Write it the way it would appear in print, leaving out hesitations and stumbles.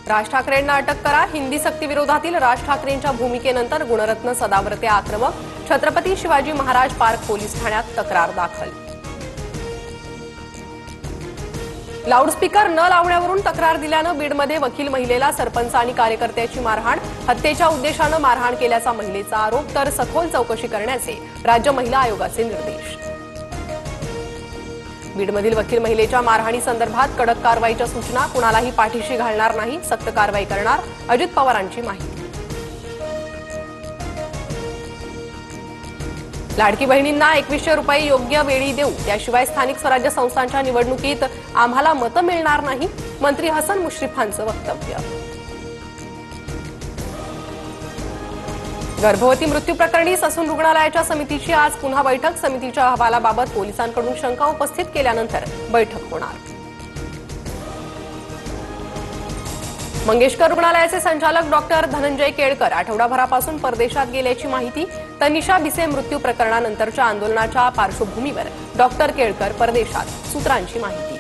राज ठाकरेंना अटक करा, हिंदी सक्तीविरोधातील राज ठाकरेंच्या भूमिकेनंतर गुणरत्न सदावर्ते आक्रमक, छत्रपती शिवाजी महाराज पार्क पोलीस ठाण्यात तक्रार दाखल. लाऊडस्पीकर न लावण्यावरून तक्रार दिल्यानं बीडमध्ये वकील महिलेला सरपंच आणि कार्यकर्त्याची मारहाण, हत्येच्या उद्देशानं मारहाण केल्याचा महिलेचा आरोप, तर सखोल चौकशी करण्याचे राज्य महिला आयोगाचे निर्देश. बीडमधील वकील महिलेच्या मारहाणी संदर्भात कडक कारवाईच्या सूचना, कुणालाही पाठीशी घालणार नाही, सक्त कारवाई करणार, अजित पवारांची माहिती. लाडकी बहिणींना 2100 रुपये योग्य वेळी देऊ, त्याशिवाय स्थानिक स्वराज्य संस्थांच्या निवडणुकीत आम्हाला मतं मिळणार नाही, मंत्री हसन मुश्रीफांचं वक्तव्य. गर्भवती मृत्यू प्रकरणी ससून रुग्णालयाच्या समितीची आज पुन्हा बैठक. समितीच्या अहवालाबाबत पोलिसांकडून शंका उपस्थित केल्यानंतर बैठक होणार. मंगेशकर रुग्णालयाचे संचालक डॉक्टर धनंजय केळकर आठवडाभरापासून परदेशात गेल्याची माहिती. तनिषा भिसे मृत्यू प्रकरणानंतरच्या आंदोलनाच्या पार्श्वभूमीवर डॉक्टर केळकर परदेशात, सूत्रांची माहिती.